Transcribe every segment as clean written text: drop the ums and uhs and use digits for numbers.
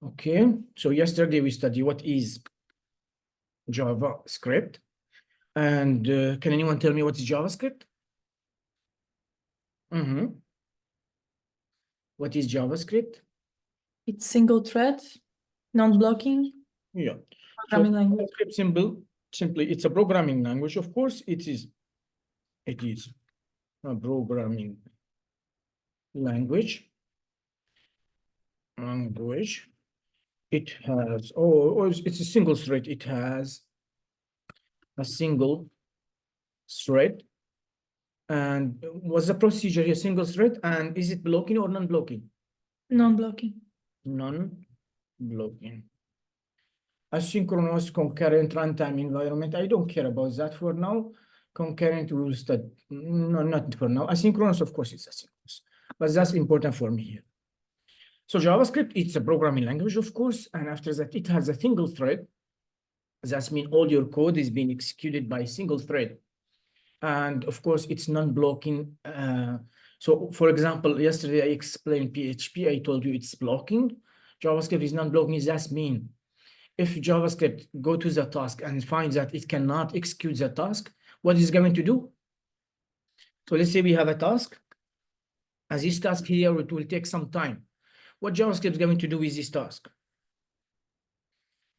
Okay, so yesterday we studied what is JavaScript. And can anyone tell me what is JavaScript? What is JavaScript? It's single thread, non-blocking. Yeah. Programming language. JavaScript simply it's a programming language. Of course, it is a programming language. It has it's a single thread. It has a single thread. And what's the procedure here? Single thread, and is it blocking or non-blocking? Non-blocking. Non-blocking. Asynchronous, concurrent, runtime environment. I don't care about that for now. Concurrent, we will study. No, not for now. Asynchronous, of course, it's asynchronous, but that's important for me here. So JavaScript, it's a programming language, of course, and after that, it has a single thread. That means all your code is being executed by a single thread. And of course, it's non-blocking. So for example, yesterday I explained PHP. I told you it's blocking. JavaScript is non-blocking. That means if JavaScript go to the task and finds that it cannot execute the task, what is going to do? So let's say we have a task. As this task here, it will take some time. What JavaScript is going to do with this task?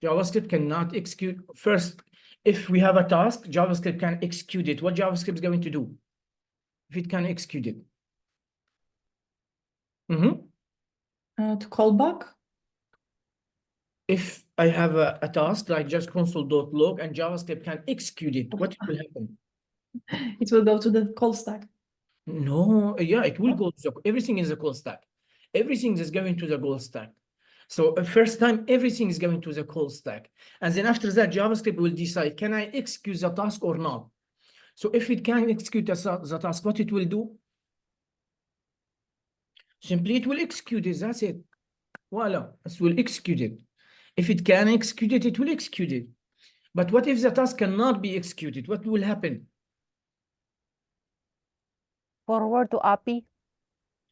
JavaScript cannot execute. First, if we have a task, JavaScript can execute it. What JavaScript is going to do? If it can execute it. To call back. If I have a task like just console.log and JavaScript can execute it, what will happen? It will go to the call stack. No, yeah, it will go to everything is a call stack. Everything is going to the call stack. So first time, everything is going to the call stack. And then after that, JavaScript will decide, can I execute the task or not? So if it can execute the task, what it will do? Simply it will execute it, that's it. Voila, it will execute it. If it can execute it, it will execute it. But what if the task cannot be executed? What will happen? Forward to API.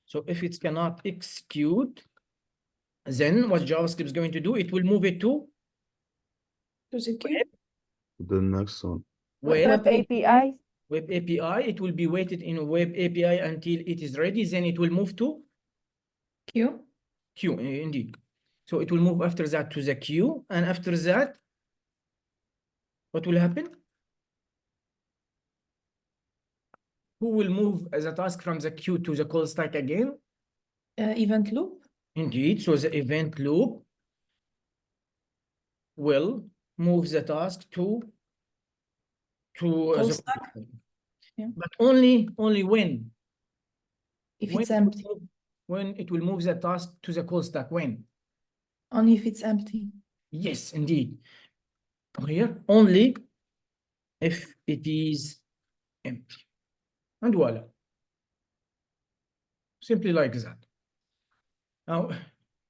So if it cannot execute, then what JavaScript is going to do, it will move it to The next one. Web API. Web API. It will be waited in Web API until it is ready. Then it will move to Queue. queue, indeed. So it will move after that to the queue. And after that, what will happen? Who will move as a task from the queue to the call stack again? Event loop. Indeed. So the event loop will move the task to Call the stack. Yeah. But only when? If When it's empty. When it will move the task to the call stack, when? Only if it's empty. Yes, indeed. Here, only if it is empty. And voila. Simply like that. Now,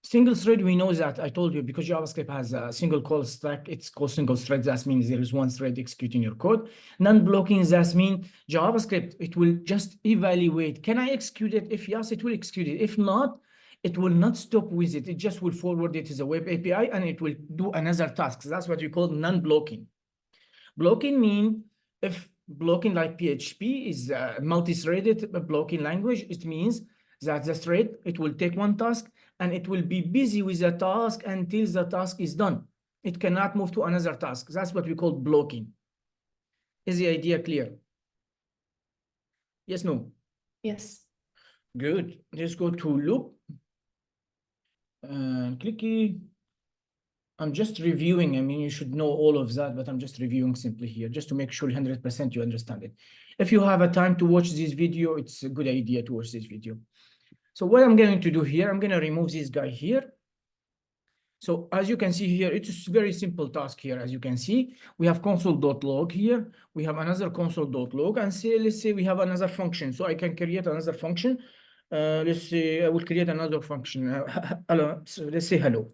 single thread, we know that I told you because JavaScript has a single call stack, it's called single thread. That means there is one thread executing your code. Non-blocking, that means JavaScript, it will just evaluate. Can I execute it? If yes, it will execute it. If not, it will not stop with it. It just will forward it to the web API and it will do another task. That's what we call non-blocking. Blocking means if blocking like PHP is a multi-threaded blocking language, it means that the thread, it will take one task and it will be busy with the task until the task is done. It cannot move to another task. That's what we call blocking. Is the idea clear? Yes, no? Yes. Good. Let's go to loop. Clicky. I'm just reviewing. I mean, you should know all of that, but I'm just reviewing simply here just to make sure 100% you understand it. If you have a time to watch this video, it's a good idea to watch this video. So what I'm going to do here, I'm going to remove this guy here. So as you can see here, it's a very simple task here. As you can see, we have console.log here. We have another console.log and say, let's say we have another function. So I can create another function. Let's say I will create another function. So let's say hello.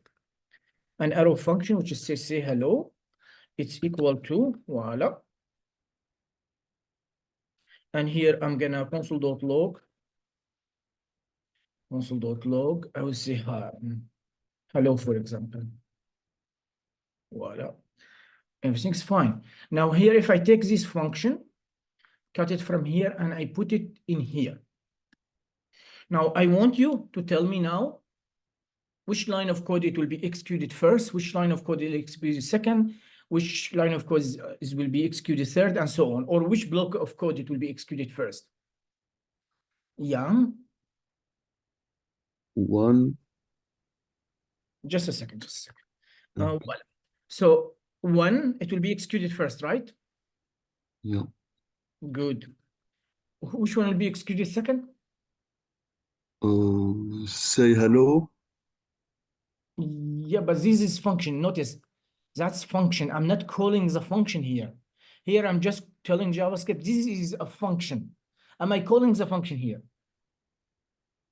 An arrow function, which is say hello. It's equal to, voila. And here I'm gonna console.log. I will say hi. Hello, for example. Voila. Everything's fine. Now here, if I take this function, cut it from here, and I put it in here. Now, I want you to tell me now which line of code it will be executed first, which line of code it will be executed second, which line of code will be executed third, and so on, or which block of code it will be executed first. Yeah, One. just a second, just a second. Okay. Well, so one, it will be executed first, right? Yeah. Good. Which one will be executed second? Say hello. Yeah, but this is function. Notice that's function. I'm not calling the function here. Here, I'm just telling JavaScript, this is a function. Am I calling the function here?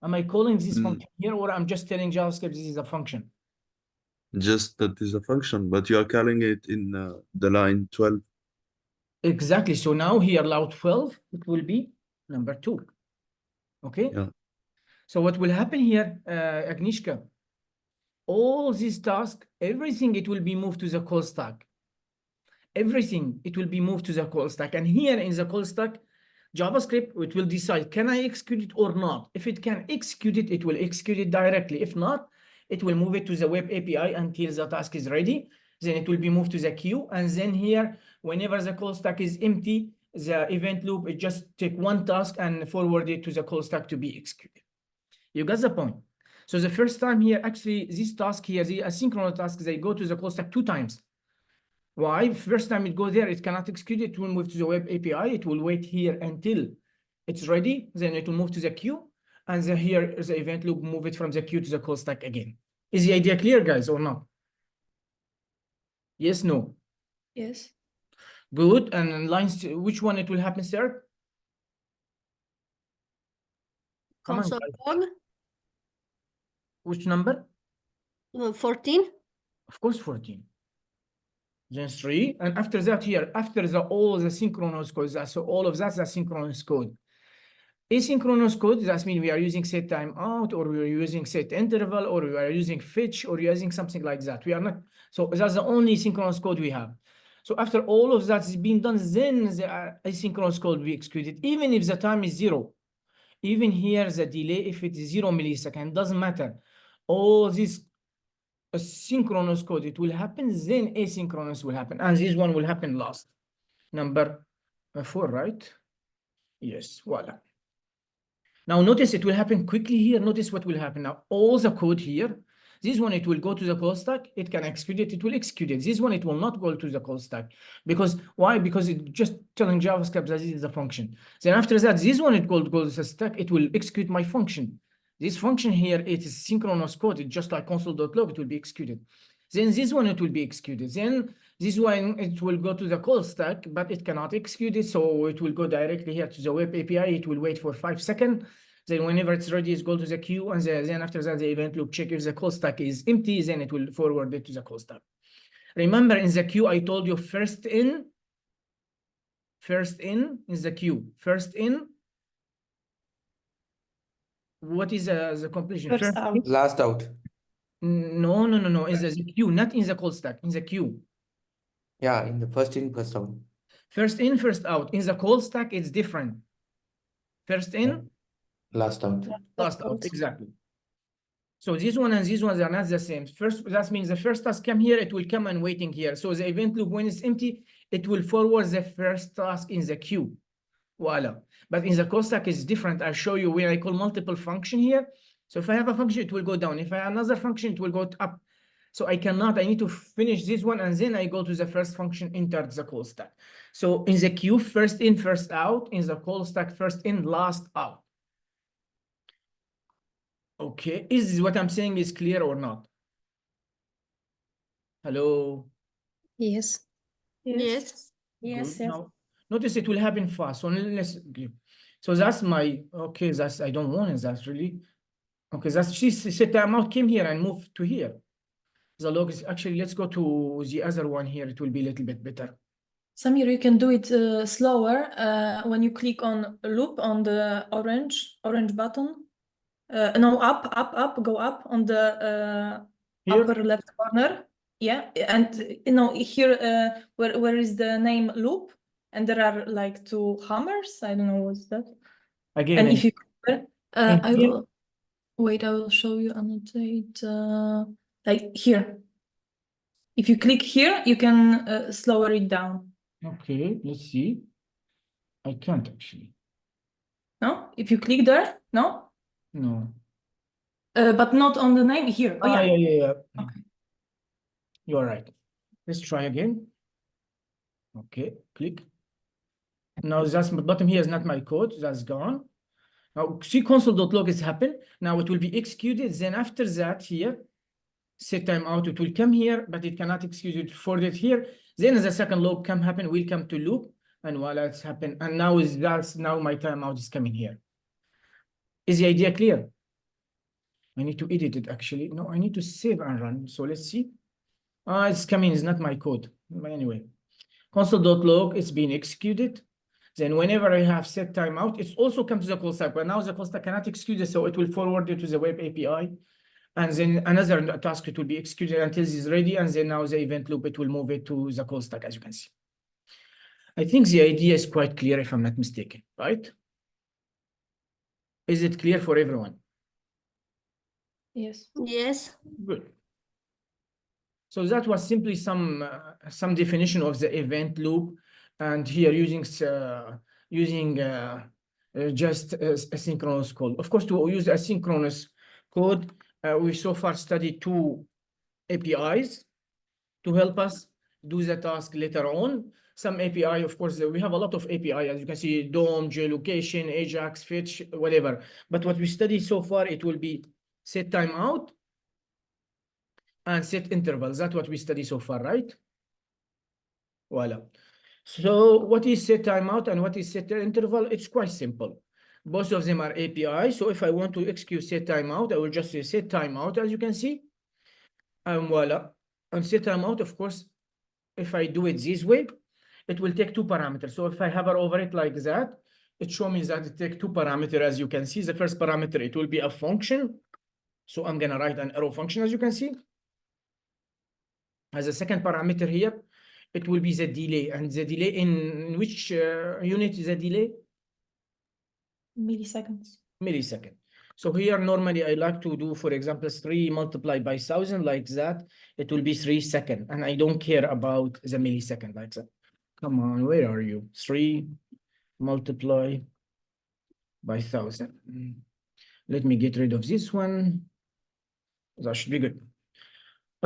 Am I calling this Mm. function here, or I'm just telling JavaScript this is a function? Just that is a function, but you are calling it in the line 12. Exactly. So now here, loud 12, it will be number 2. Okay? Yeah. So what will happen here, Agnieszka? All these tasks, everything, it will be moved to the call stack. Everything, it will be moved to the call stack. And here in the call stack, JavaScript, it will decide, can I execute it or not? If it can execute it, it will execute it directly. If not, it will move it to the web API until the task is ready. Then it will be moved to the queue. And then here, whenever the call stack is empty, the event loop, it just take one task and forward it to the call stack to be executed. You got the point. So the first time here, actually, this task here, the asynchronous task, they go to the call stack 2 times. Why? First time it go there, it cannot execute it. It will move to the web API. It will wait here until it's ready. Then it will move to the queue. And then here is the event loop, move it from the queue to the call stack again. Is the idea clear, guys, or not? Yes, no? Yes. Good. And lines, which one it will happen, sir? Come on, Console guys. log Which number? 14. Of course, 14. Then 3. And after that here, after all the synchronous code, so all of that's asynchronous code. Asynchronous code, that means we are using set timeout, or we are using set interval, or we are using fetch, or using something like that. We are not, so that's the only synchronous code we have. So after all of that is being done, then the asynchronous code will be executed, even if the time is 0. Even here, the delay, if it is 0 millisecond, doesn't matter. All this synchronous code, it will happen, then asynchronous will happen. And this one will happen last. Number 4, right? Yes, voila. Now notice it will happen quickly here. Notice what will happen now. All the code here, this one, it will go to the call stack. It can execute it. It will execute it. This one, it will not go to the call stack. Because why? Because it just telling JavaScript that this is a function. Then after that, this one, it goes to the stack. It will execute my function. This function here, it is synchronous code. It's just like console.log. It will be executed. Then this one, it will be executed. Then this one, it will go to the call stack, but it cannot execute it. So it will go directly here to the web API. It will wait for 5 seconds. Then whenever it's ready, it's go to the queue. And then after that, the event loop check if the call stack is empty, then it will forward it to the call stack. Remember in the queue, I told you first in is the queue. First in. What is the completion? First out. Last out. No. In the queue, not in the call stack, in the queue. Yeah, in the first in, first out. First in, first out. In the call stack, it's different. First in, Last out. last out, exactly. So this one and these ones are not the same. First, that means the first task come here, it will come and waiting here. So the event loop, when it's empty, it will forward the first task in the queue. Voila. But in the call stack, it's different. I'll show you where I call multiple function here. So if I have a function, it will go down. If I have another function, it will go up. So I need to finish this one, and then I go to the first function, enter the call stack. So in the queue, first in, first out. In the call stack, first in, last out. Okay, is what I'm saying is clear or not? Hello? Yes. Yes. Yes. Good. Now, notice it will happen fast. So that's my, okay, that's, I don't want it, that's really, okay, that's, she set timeout, came here and moved to here. The log is, actually, let's go to the other one here. It will be a little bit better. Samir, you can do it slower when you click on loop on the orange button. No, up, go up on the Here? upper left corner. Yeah, and here where is the name loop, and there are like two hammers. I don't know what's that. Again, And if you in I here? will wait. I will show you annotate like here. If you click here, you can slower it down. Okay, let's see. I can't actually. No, if you click there, no, No. but not on the name here. Oh Ah, yeah. yeah. Okay. You're right. Let's try again. Okay, click. Now that's bottom here is not my code. That's gone. Now see console.log is happened. Now it will be executed. Then after that here, set timeout, it will come here, but it cannot execute it for it here. Then the second log come happen, will come to loop, and voila, it's happened. And now now my timeout is coming here. Is the idea clear? I need to edit it actually. No, I need to save and run. So let's see. It's coming, it's not my code. But anyway, console.log, it's being executed. Then whenever I have set timeout, it's also come to the call stack, but now the call stack cannot execute it, so it will forward it to the web API. And then another task, it will be executed until this is ready. And then now the event loop, it will move it to the call stack, as you can see. I think the idea is quite clear, if I'm not mistaken, right? Is it clear for everyone? Yes. Yes. Good. So that was simply some definition of the event loop, and here using just asynchronous code. Of course, to use asynchronous code, we so far studied two APIs to help us do the task later on. Some API, of course, we have a lot of API, as you can see, DOM, geolocation, Ajax, fetch, whatever. But what we studied so far, it will be set timeout and set intervals. That's what we study so far, right? Voila. So what is set timeout and what is set interval? It's quite simple. Both of them are API. So if I want to execute set timeout, I will just say set timeout, as you can see. And voila. And set timeout, of course, if I do it this way, it will take two parameters. So if I hover over it like that, it shows me that it takes two parameters, as you can see. The first parameter, it will be a function. So I'm going to write an arrow function, as you can see. As a second parameter here, it will be the delay. And the delay in which unit is the delay? Milliseconds. Millisecond. So here, normally I like to do, for example, 3 multiplied by 1,000 like that. It will be 3 seconds. And I don't care about the millisecond like that. Come on, where are you? 3 multiplied by 1,000. Let me get rid of this one. That should be good.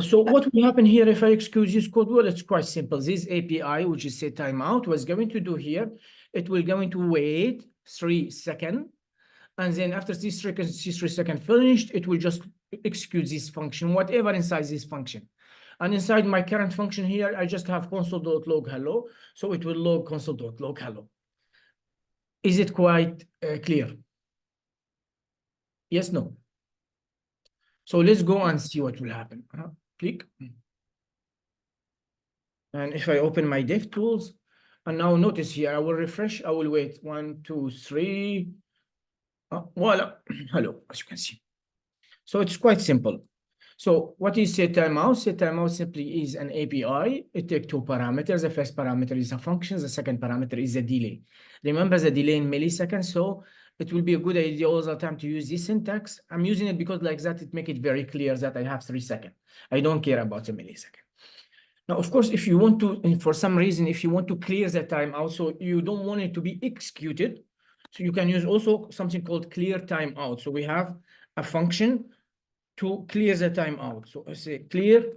So what will happen here if I execute this code? Well, it's quite simple. This API, which is set timeout, was going to do here, it will going to wait 3 seconds. And then after this 3 seconds finished, it will just execute this function, whatever inside this function. And inside my current function here, I just have console.log hello. So it will log console.log hello. Is it quite clear? Yes, no? So let's go and see what will happen. Click. And if I open my DevTools, and now notice here, I will refresh, I will wait 1, 2, 3. Voila, hello, as you can see. So it's quite simple. So what is set timeout? Set timeout simply is an API. It takes two parameters. The first parameter is a function. The second parameter is a delay. Remember the delay in milliseconds. So it will be a good idea all the time to use this syntax. I'm using it because like that, it makes it very clear that I have 3 seconds. I don't care about the millisecond. Now, of course, if you want to, and for some reason, if you want to clear the timeout, so you don't want it to be executed, so you can use also something called clear timeout. So we have a function to clear the timeout. So I say clear.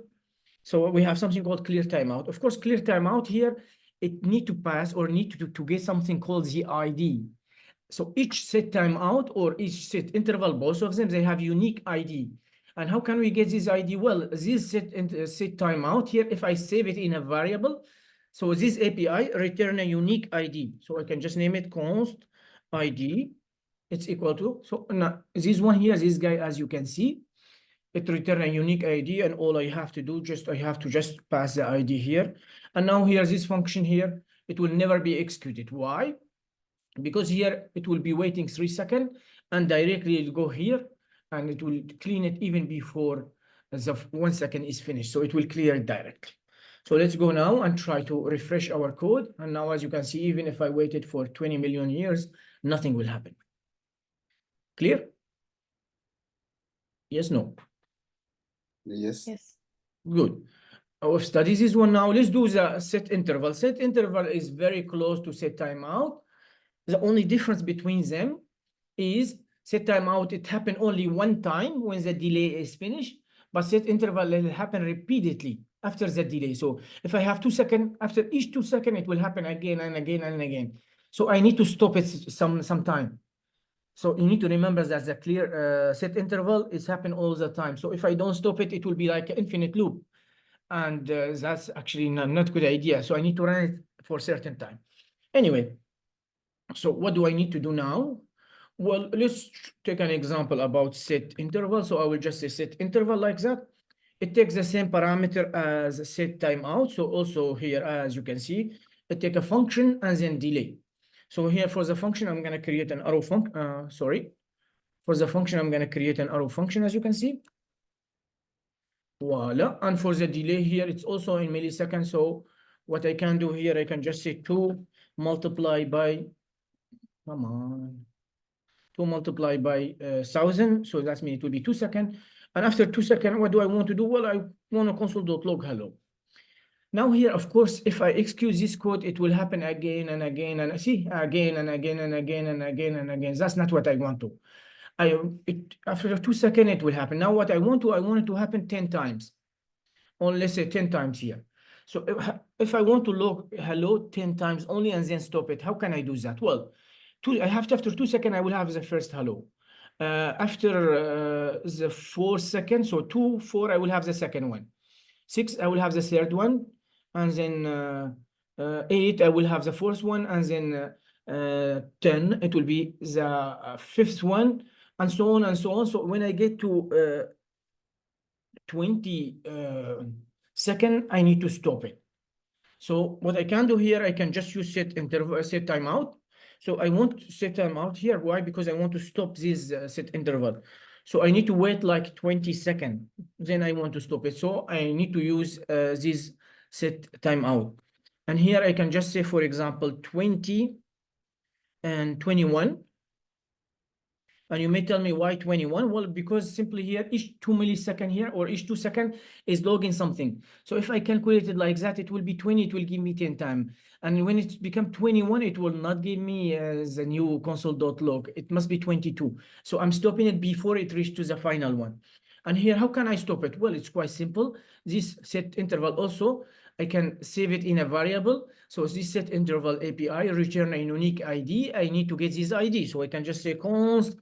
So we have something called clear timeout. Of course, clear timeout here, it need to pass or need to get something called the ID. So each set timeout or each set interval, both of them, they have unique ID. And how can we get this ID? Well, this set timeout here, if I save it in a variable, so this API return a unique ID. So I can just name it const ID. It's equal to, so now this one here, this guy, as you can see, it return a unique ID, and all I have to do, I have to just pass the ID here. And now here, this function here, it will never be executed. Why? Because here it will be waiting 3 seconds and directly it'll go here and it will clean it even before the 1 second is finished. So it will clear it directly. So let's go now and try to refresh our code. And now, as you can see, even if I waited for 20 million years, nothing will happen. Clear? Yes, no? Yes. Yes. Good. Our studies is one now. Let's do the set interval. Set interval is very close to set timeout. The only difference between them is set timeout, it happen only one time when the delay is finished, but set interval will happen repeatedly after the delay. So if I have 2 seconds, after each 2 seconds, it will happen again and again and again. So I need to stop it some time. So you need to remember that the clear set interval is happen all the time. So if I don't stop it, it will be like an infinite loop. And that's actually not good idea. So I need to run it for a certain time. Anyway, so what do I need to do now? Well, let's take an example about set interval. So I will just say set interval like that. It takes the same parameter as set timeout. So also here, as you can see, it take a function and then delay. So here for the function, I'm going to create an arrow function. Sorry. For the function, I'm going to create an arrow function, as you can see. Voila. And for the delay here, it's also in milliseconds. So what I can do here, I can just say 2 multiplied by, come on, 2 multiplied by 1,000. So that means it will be 2 seconds. And after 2 seconds, what do I want to do? Well, I want to console.log hello. Now here, of course, if I execute this code, it will happen again and again and see again and again and again and again and again. That's not what I want to. After 2 seconds, it will happen. Now what I want it to happen 10 times. Or let's say 10 times here. So if I want to log hello 10 times only and then stop it, how can I do that? Well, after 2 seconds, I will have the first hello. After the 4 seconds, so 2, 4, I will have the second one. 6, I will have the third one. And then 8, I will have the fourth one. And then 10, it will be the fifth one, and so on and so on. So when I get to 20 seconds, I need to stop it. So what I can do here, I can just use set timeout. So I want to set timeout here. Why? Because I want to stop this set interval. So I need to wait like 20 seconds. Then I want to stop it. So I need to use this set timeout. And here I can just say, for example, 20 and 21. And you may tell me why 21? Well, because simply here, each 2 milliseconds here or each 2 seconds is logging something. So if I calculate it like that, it will be 20, it will give me 10 times. And when it becomes 21, it will not give me the new console.log. It must be 22. So I'm stopping it before it reaches to the final one. And here, how can I stop it? Well, it's quite simple. This set interval also, I can save it in a variable. So this set interval API return a unique ID. I need to get this ID. So I can just say const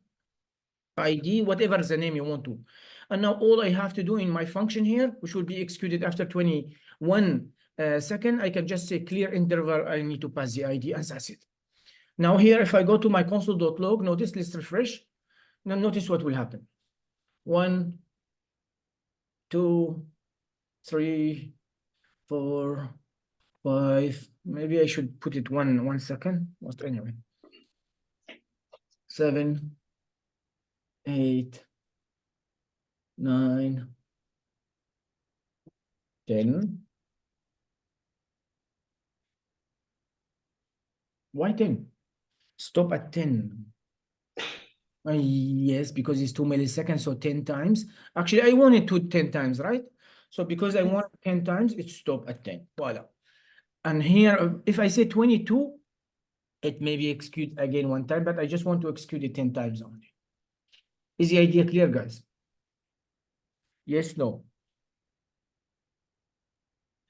ID, whatever the name you want to. And now all I have to do in my function here, which will be executed after 21 seconds, I can just say clear interval. I need to pass the ID, and that's it. Now here, if I go to my console.log, notice, let's refresh. Now notice what will happen. 1, 2, 3, 4, 5. Maybe I should put it 1 second. But anyway. 7, 8, 9, 10. Why 10? Stop at 10. Yes, because it's 2 milliseconds, so 10 times. Actually, I want it to 10 times, right? So because I want 10 times, it stop at 10. Voila. And here, if I say 22, it may be execute again 1 time, but I just want to execute it 10 times only. Is the idea clear, guys? Yes, no?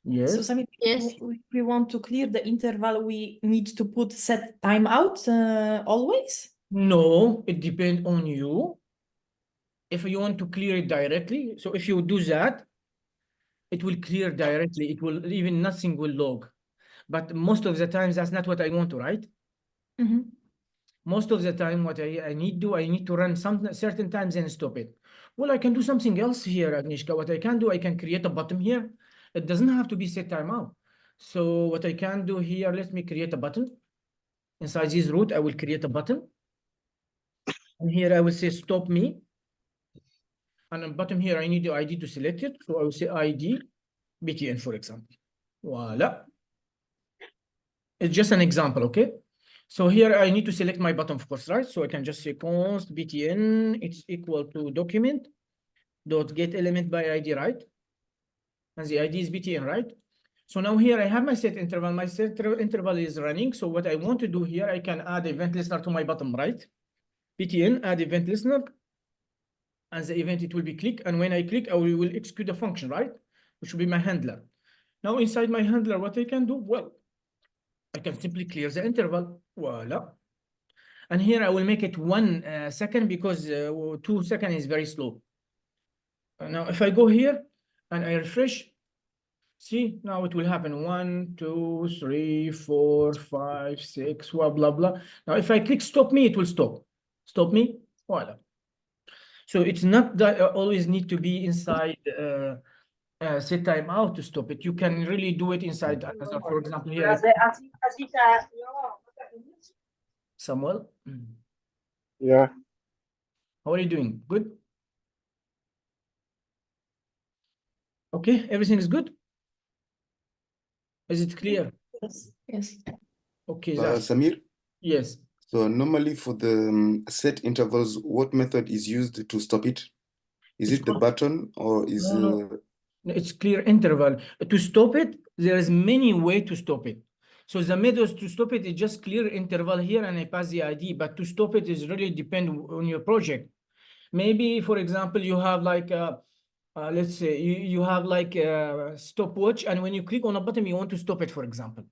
Yes. So Sami, Yes. we want to clear the interval, we need to put set timeout always? No, it depends on you. If you want to clear it directly, so if you do that, it will clear directly. It will even nothing will log. But most of the times, that's not what I want to, right? Mm-hmm. Most of the time, what I need to run some certain times and stop it. Well, I can do something else here, Agnieszka. What I can do, I can create a button here. It doesn't have to be set timeout. So what I can do here, let me create a button. Inside this root, I will create a button. And here I will say stop me. And on bottom here, I need the ID to select it. So I will say ID BTN, for example. Voila. It's just an example, okay? So here I need to select my bottom, of course, right? So I can just say const BTN, it's equal to document dot get element by ID, right? And the ID is BTN, right? So now here I have my set interval. My set interval is running. So what I want to do here, I can add event listener to my bottom, right? BTN, add event listener. And the event, it will be click. And when I click, I will execute the function, right? Which will be my handler. Now inside my handler, what I can do? Well, I can simply clear the interval. Voila. And here I will make it 1 second because 2 seconds is very slow. Now, if I go here and I refresh, see, now it will happen 1, 2, 3, 4, 5, 6, blah, blah, blah. Now, if I click stop me, it will stop. Stop me, voila. So it's not that always need to be inside set timeout to stop it. You can really do it inside another, for example, here. Samuel, Yeah, how are you doing? Good? Okay, everything is good? Is it clear? Yes. Okay, that's, Samir, yes. so normally for the set intervals, what method is used to stop it? Is It's it the called- button or is No. It's clear interval. To stop it, there is many way to stop it. So the methods to stop it is just clear interval here and I pass the ID, but to stop it is really depend on your project. Maybe, for example, you have like, let's say you have like a stopwatch and when you click on a button, you want to stop it, for example.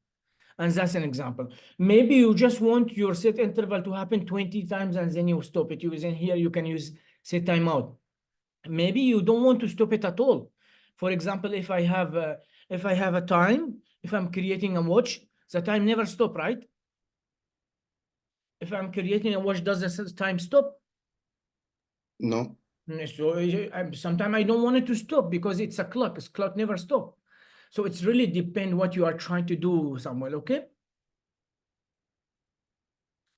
And that's an example. Maybe you just want your set interval to happen 20 times and then you stop it. Using here, you can use set timeout. Maybe you don't want to stop it at all. For example, if I have a time, if I'm creating a watch, the time never stop, right? If I'm creating a watch, does the time stop? no? So sometimes I don't want it to stop because it's a clock. It's clock never stop. So it's really depend what you are trying to do, Samuel, okay?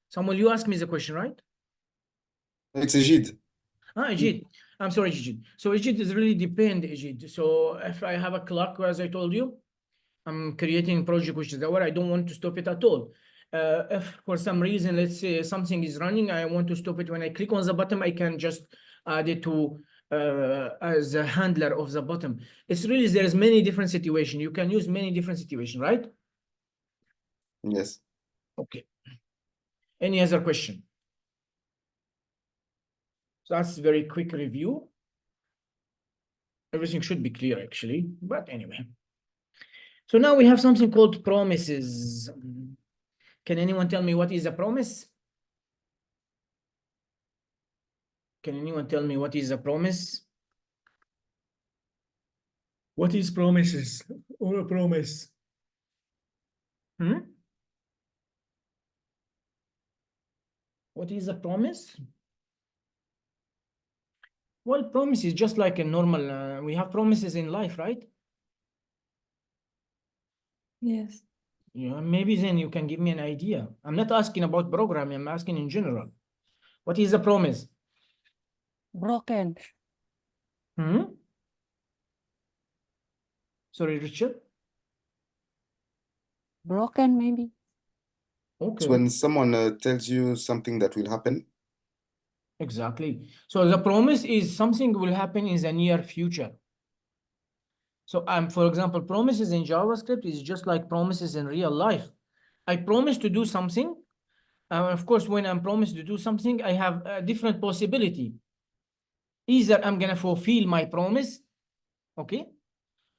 Samuel, you asked me the question, right? It's a JIT. Ejid. I'm sorry, Ejid. So Ejid is really depend, Ejid. So if I have a clock, as I told you, I'm creating a project which is where I don't want to stop it at all. If for some reason, let's say something is running, I want to stop it. When I click on the button, I can just add it to as a handler of the bottom. It's really, there's many different situations. You can use many different situations, right? Yes. Okay. Any other question? So that's very quick review. Everything should be clear actually, but anyway. So now we have something called promises. Can anyone tell me what is a promise? Can anyone tell me what is a promise? What is promises or a promise? What is a promise? Well, promise is just like a normal, we have promises in life, right? Yes. Yeah, maybe then you can give me an idea. I'm not asking about programming, I'm asking in general. What is a promise? Broken. Sorry, Richard? Broken, maybe. It's Okay. when someone tells you something that will happen. Exactly. So the promise is something will happen in the near future. So for example, promises in JavaScript is just like promises in real life. I promise to do something. Of course, when I'm promised to do something, I have a different possibility. Either I'm gonna fulfill my promise, okay,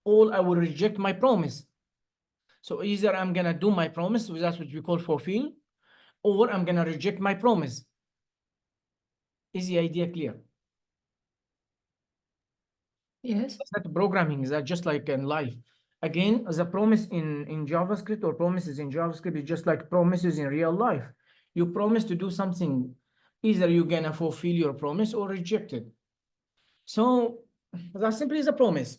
or I will reject my promise. So either I'm gonna do my promise, that's what we call fulfill, or I'm gonna reject my promise. Is the idea clear? Yes. It's not programming, is that just like in life. Again, the promise in JavaScript or promises in JavaScript is just like promises in real life. You promise to do something, either you're gonna fulfill your promise or reject it. So that simply is a promise.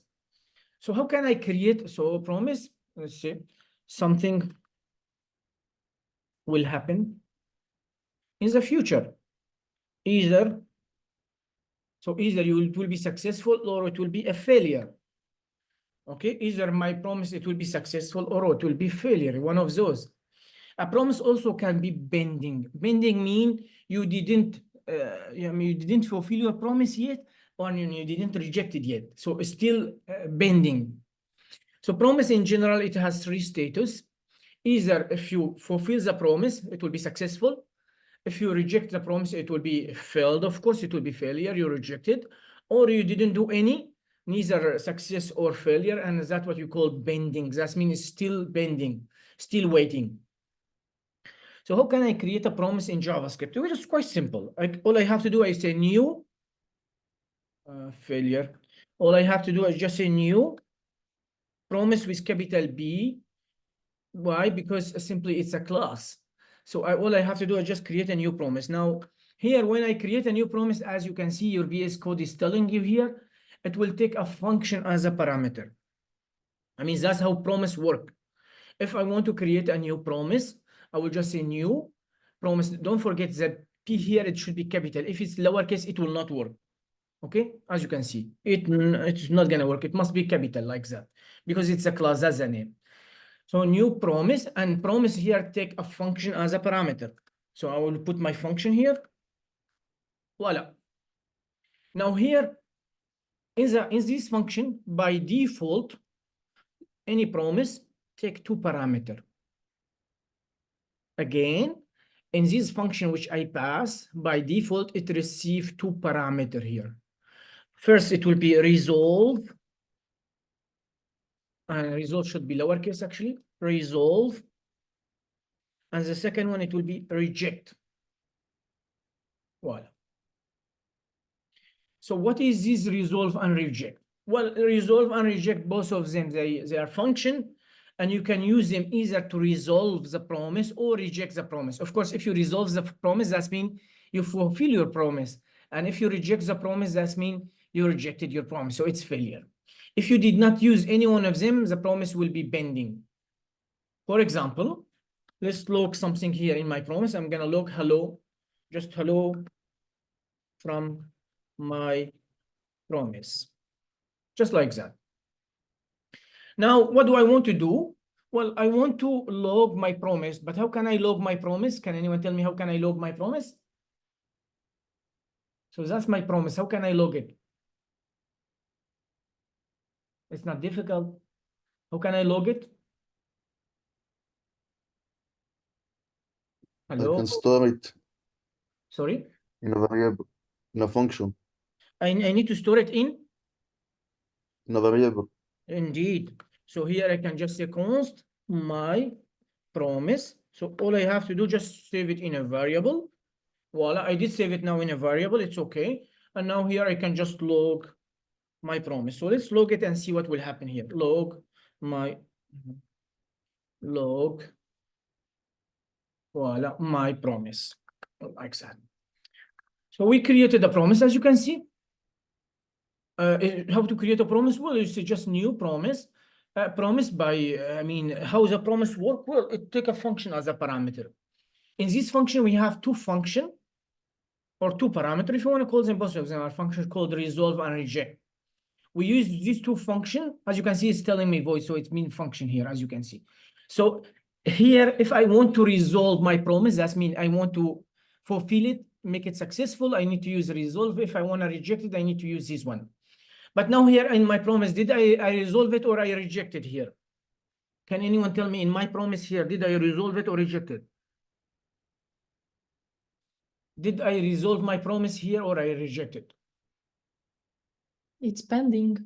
So how can I create, so a promise, let's say something will happen in the future. Either So either it will be successful or it will be a failure. Okay, either my promise it will be successful or it will be failure, one of those. A promise also can be bending. Bending mean you didn't you didn't fulfill your promise yet, or you didn't reject it yet. So it's still bending. So promise in general, it has three status. Either if you fulfill the promise, it will be successful. If you reject the promise, it will be failed. Of course, it will be failure. You rejected, or you didn't do any, neither success or failure, and that's what you call bending. That means it's still bending, still waiting. So how can I create a promise in JavaScript? Well, it's quite simple. All I have to do is say new failure. All I have to do is just say new promise with capital B. Why? Because simply it's a class. So all I have to do is just create a new promise. Now, here, when I create a new promise, as you can see, your VS Code is telling you here, it will take a function as a parameter. I mean, that's how promise work. If I want to create a new promise, I will just say new promise. Don't forget that P here, it should be capital. If it's lowercase, it will not work. Okay, as you can see, it's not gonna work. It must be capital like that because it's a class, that's the name. So new promise, and promise here take a function as a parameter. So I will put my function here. Voila. Now here, in this function, by default, any promise take two parameter. Again, in this function which I pass, by default, it receives two parameter here. First, it will be resolve. And resolve should be lowercase actually. Resolve. And the second one, it will be reject. Voila. So what is this resolve and reject? Well, resolve and reject, both of them, they are function, and you can use them either to resolve the promise or reject the promise. Of course, if you resolve the promise, that means you fulfill your promise. And if you reject the promise, that means you rejected your promise. So it's failure. If you did not use any one of them, the promise will be bending. For example, let's log something here in my promise. I'm going to log hello, just hello from my promise, just like that. Now, what do I want to do? Well, I want to log my promise, but how can I log my promise? Can anyone tell me how can I log my promise? So that's my promise. How can I log it? It's not difficult. How can I log it? I Hello? can store it Sorry? in a variable, in a function, I need to store it in? in a variable. Indeed. So here I can just say const my promise. So all I have to do, just save it in a variable. Voila, I did save it now in a variable. It's okay. And now here I can just log my promise. So let's log it and see what will happen here. Log my voila, my promise, like that. So we created a promise, as you can see. How to create a promise? Well, it's just new promise. Promise by, I mean, how the promise work? Well, it take a function as a parameter. In this function, we have two function or two parameters. If you want to call them, both of them are functions called resolve and reject. We use these two function. As you can see, it's telling me void, so it means function here, as you can see. So here, if I want to resolve my promise, that means I want to fulfill it, make it successful, I need to use resolve. If I want to reject it, I need to use this one. But now here in my promise, did I resolve it or I reject it here? Can anyone tell me in my promise here, did I resolve it or reject it? Did I resolve my promise here or I reject it? It's pending.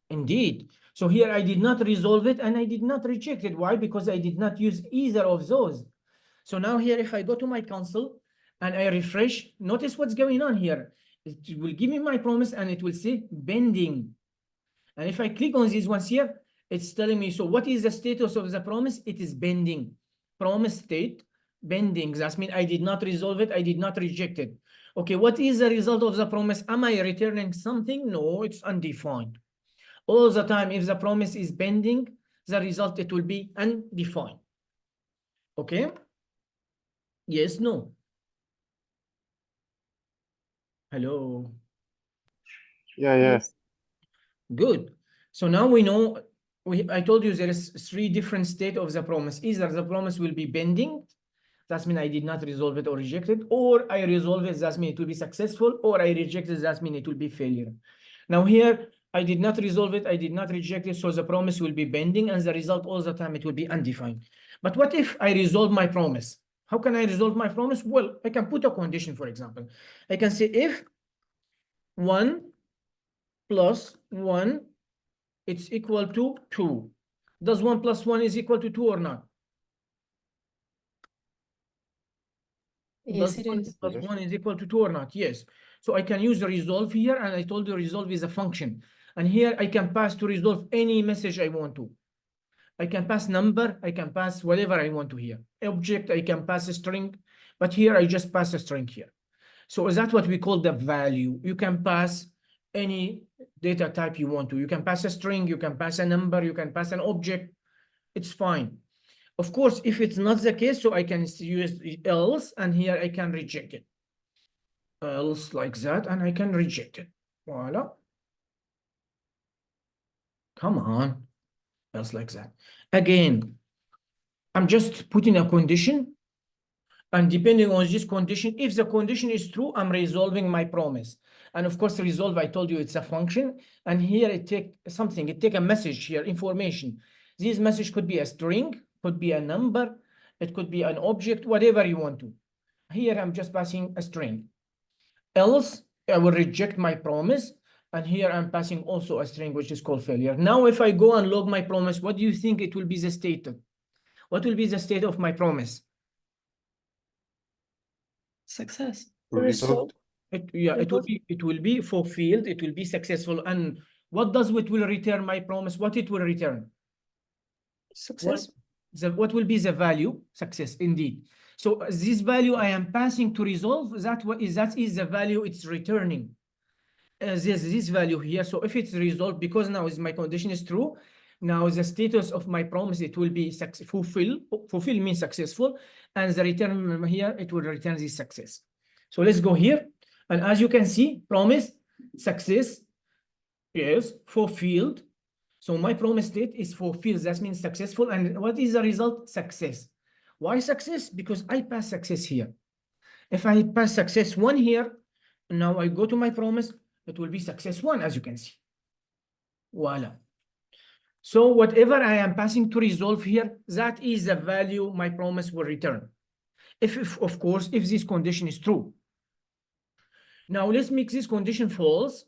Indeed. So here I did not resolve it and I did not reject it. Why? Because I did not use either of those. So now here, if I go to my console and I refresh, notice what's going on here. It will give me my promise and it will say bending. And if I click on these ones here, it's telling me, so what is the status of the promise? It is bending. Promise state, bending. That means I did not resolve it. I did not reject it. Okay, what is the result of the promise? Am I returning something? No, it's undefined. All the time, if the promise is bending, the result, it will be undefined. Okay? Yes, no. Hello. Yeah, yeah. Good. So now we know, I told you there is 3 different state of the promise. Either the promise will be bending, that means I did not resolve it or reject it, or I resolve it, that means it will be successful, or I reject it, that means it will be failure. Now here, I did not resolve it, I did not reject it, so the promise will be bending, and the result all the time, it will be undefined. But what if I resolve my promise? How can I resolve my promise? Well, I can put a condition, for example. I can say if 1 plus 1, it's equal to 2. Does 1 plus 1 is equal to 2 or not? Yes, Does it 1 is. plus Yes. 1 is equal to 2 or not? Yes. So I can use the resolve here, and I told you resolve is a function. And here I can pass to resolve any message I want to. I can pass number, I can pass whatever I want to here. Object, I can pass a string, but here I just pass a string here. So is that what we call the value? You can pass any data type you want to. You can pass a string, you can pass a number, you can pass an object. It's fine. Of course, if it's not the case, so I can use else, and here I can reject it. Else like that, and I can reject it. Voila. Come on. Else like that. Again, I'm just putting a condition, and depending on this condition, if the condition is true, I'm resolving my promise. And of course, resolve, I told you it's a function, and here it take something, it take a message here, information. This message could be a string, could be a number, it could be an object, whatever you want to. Here I'm just passing a string. Else, I will reject my promise, and here I'm passing also a string, which is called failure. Now, if I go and log my promise, what do you think it will be the state of? What will be the state of my promise? Success. Resolved. It will be fulfilled, it will be successful. And what does it will return my promise? What it will return? Success. What will be the value? Success, indeed. So this value I am passing to resolve, that is the value it's returning. This value here. So if it's resolved, because now my condition is true, now the status of my promise, it will be fulfill. Fulfill means successful, and the return here, it will return this success. So let's go here, and as you can see, promise, success, yes, fulfilled. So my promise state is fulfilled. That means successful. And what is the result? Success. Why success? Because I pass success here. If I pass success 1 here, now I go to my promise, it will be success 1, as you can see. Voila. So whatever I am passing to resolve here, that is the value my promise will return. If of course, if this condition is true. Now let's make this condition false.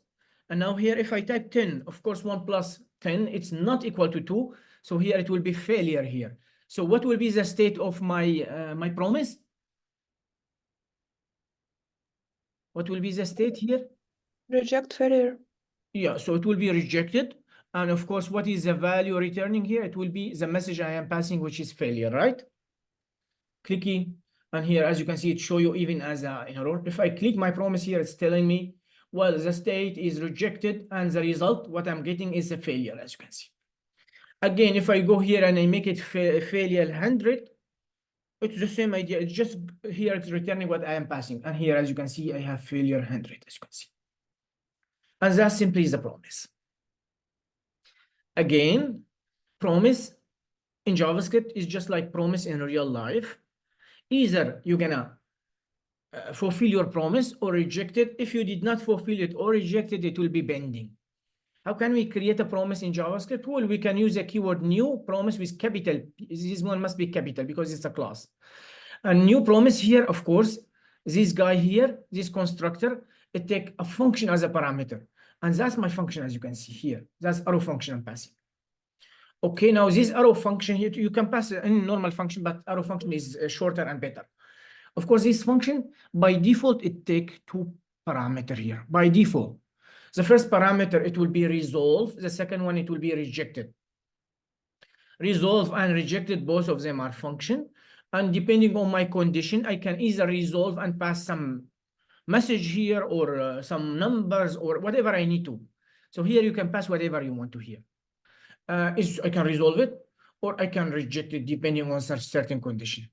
And now here, if I type 10, of course, 1 plus 10, it's not equal to 2. So here it will be failure here. So what will be the state of my my promise? What will be the state here? Reject failure. Yeah, so it will be rejected. And of course, what is the value returning here? It will be the message I am passing, which is failure, right? Clicking. And here, as you can see, it show you even as an error. If I click my promise here, it's telling me, well, the state is rejected, and the result, what I'm getting is a failure, as you can see. Again, if I go here and I make it failure 100, it's the same idea. It's just here, it's returning what I am passing. And here, as you can see, I have failure 100, as you can see. And that simply is the promise. Again, promise in JavaScript is just like promise in real life. Either you're gonna fulfill your promise or reject it. If you did not fulfill it or reject it, it will be bending. How can we create a promise in JavaScript? Well, we can use a keyword new promise with capital. This one must be capital because it's a class. A new promise here, of course, this guy here, this constructor, it take a function as a parameter. And that's my function, as you can see here. That's arrow function I'm passing. Okay, now this arrow function here, you can pass any normal function, but arrow function is shorter and better. Of course, this function, by default, it take 2 parameters here, by default. The first parameter, it will be resolve. The second one, it will be rejected. Resolve and rejected, both of them are function. And depending on my condition, I can either resolve and pass some message here or some numbers or whatever I need to. So here you can pass whatever you want to here. I can resolve it or I can reject it depending on certain condition.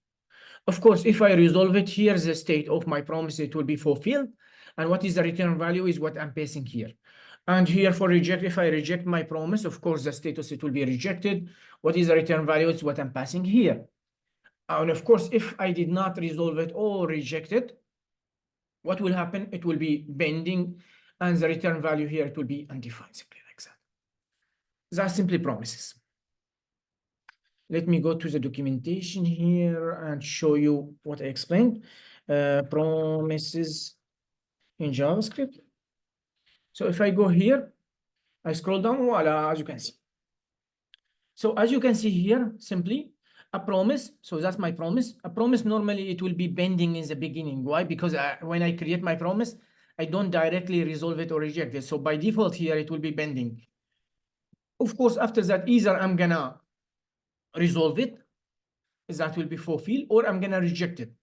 Of course, if I resolve it, here's the state of my promise, it will be fulfilled. And what is the return value is what I'm passing here. And here for reject, if I reject my promise, of course, the status, it will be rejected. What is the return value? It's what I'm passing here. And of course, if I did not resolve it or reject it, what will happen? It will be pending, and the return value here, it will be undefined, simply like that. That's simply promises. Let me go to the documentation here and show you what I explained. Promises in JavaScript. So if I go here, I scroll down, voila, as you can see. So as you can see here, simply a promise. So that's my promise. A promise, normally it will be pending in the beginning. Why? Because when I create my promise, I don't directly resolve it or reject it. So by default here, it will be pending. Of course, after that, either I'm gonna resolve it, that will be fulfilled, or I'm gonna reject it.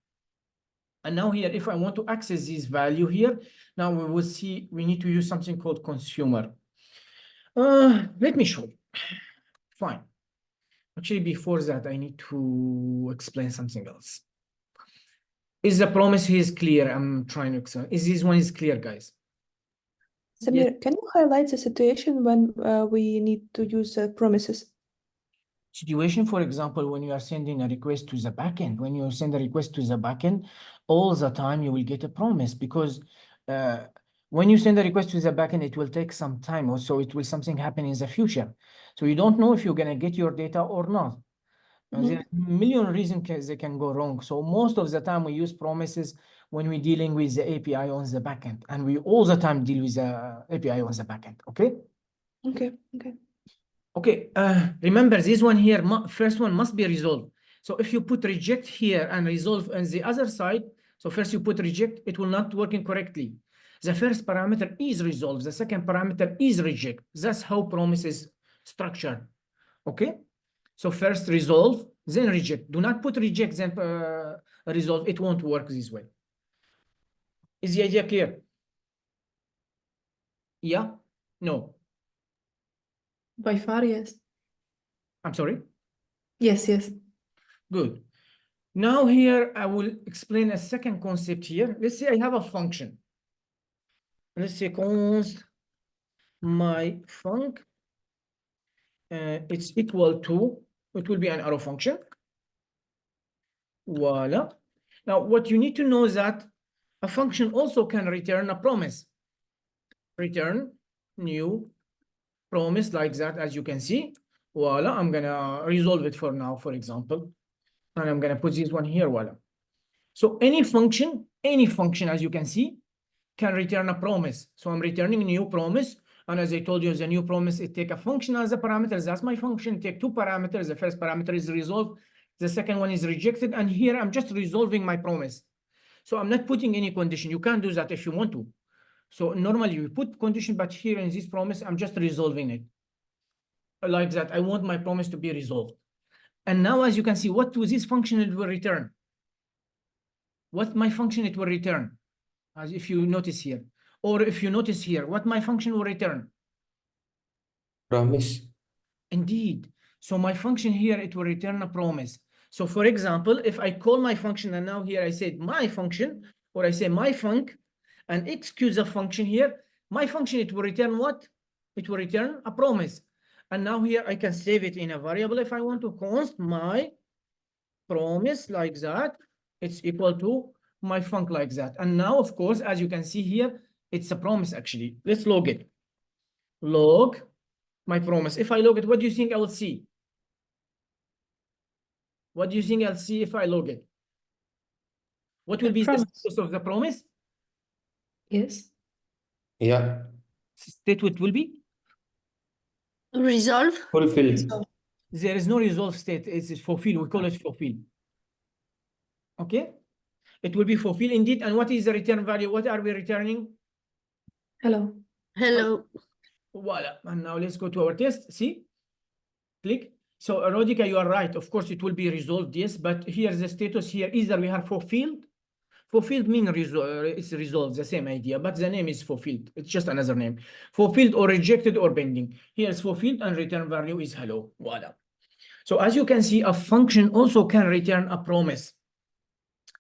And now here, if I want to access this value here, now we will see we need to use something called consumer. Let me show you. Fine. Actually, before that, I need to explain something else. Is the promise here is clear? I'm trying to explain. Is this one is clear, guys? Samir, can you highlight the situation when we need to use promises? Situation, for example, when you are sending a request to the backend, when you send a request to the backend, all the time you will get a promise, because when you send a request to the backend, it will take some time, also it will something happen in the future. So you don't know if you're gonna get your data or not. There are a million reasons they can go wrong. So most of the time we use promises when we're dealing with the API on the backend, and we all the time deal with the API on the backend. Okay. Okay, okay. Okay, remember this one here, first one must be resolved. So if you put reject here and resolve on the other side, so first you put reject, it will not working correctly. The first parameter is resolve, the second parameter is reject. That's how promise is structured. Okay, so first resolve, then reject. Do not put reject, then resolve. It won't work this way. Is the idea clear? Yeah? No? By far, yes. I'm sorry? Yes, yes. Good. Now here I will explain a second concept here. Let's say I have a function. Let's say const my func. It's equal to, it will be an arrow function. Voila. Now what you need to know is that a function also can return a promise. Return new promise like that, as you can see. Voila, I'm gonna resolve it for now, for example. And I'm gonna put this one here, voila. So any function, as you can see, can return a promise. So I'm returning a new promise. And as I told you, the new promise, it take a function as a parameter. That's my function. Take two parameters. The first parameter is resolved. The second one is rejected. And here I'm just resolving my promise. So I'm not putting any condition. You can do that if you want to. So normally you put condition, but here in this promise, I'm just resolving it. Like that, I want my promise to be resolved. And now, as you can see, what to this function it will return? What my function it will return? As if you notice here, or if you notice here, what my function will return? Promise. Indeed. So my function here, it will return a promise. So for example, if I call my function, and now here I said my function, or I say my func, and execute the function here, my function, it will return what? It will return a promise. And now here I can save it in a variable if I want to, const my promise like that. It's equal to my func like that. And now, of course, as you can see here, it's a promise actually. Let's log it. Log my promise. If I log it, what do you think I will see? What do you think I'll see if I log it? What will be the status of the promise? Yes. Yeah. State what will be? Resolve. Fulfilled. There is no resolve state. It's fulfilled. We call it fulfilled. Okay. It will be fulfilled indeed. And what is the return value? What are we returning? Hello. Hello. Voila. And now let's go to our test. See? Click. So, Rodika, you are right. Of course, it will be resolved, yes. But here's the status here. Either we have fulfilled. Fulfilled means it's resolved, the same idea. But the name is fulfilled. It's just another name. Fulfilled or rejected or pending. Here's fulfilled and return value is hello. Voila. So, as you can see, a function also can return a promise.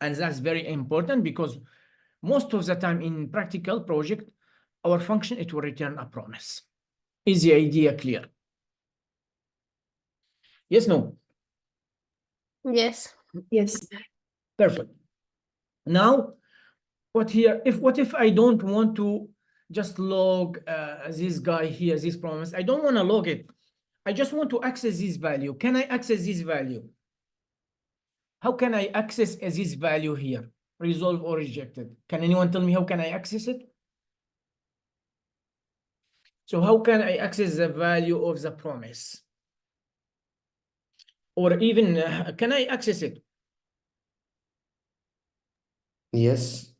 And that's very important because most of the time in practical project, our function, it will return a promise. Is the idea clear? Yes, no? Yes. Yes. Perfect. Now, what if I don't want to just log this guy here, this promise? I don't want to log it. I just want to access this value. Can I access this value? How can I access this value here? Resolve or rejected? Can anyone tell me how can I access it? So how can I access the value of the promise? Or even, can I access it? Yes.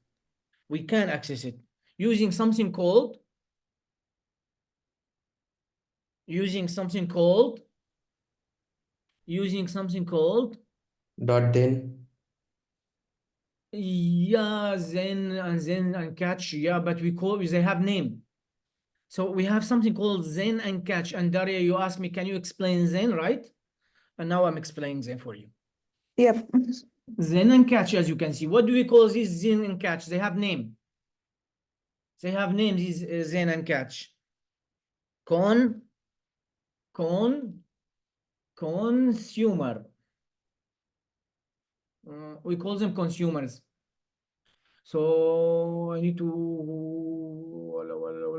We can access it using something called Dot then. yeah, then and catch, yeah, but they have name. So we have something called then and catch. And Daria, you asked me, can you explain then, right? And now I'm explaining then for you. Yep. Then and catch, as you can see. What do we call this then and catch? They have name. They have names, these then and catch. Consumer. We call them consumers. So I need to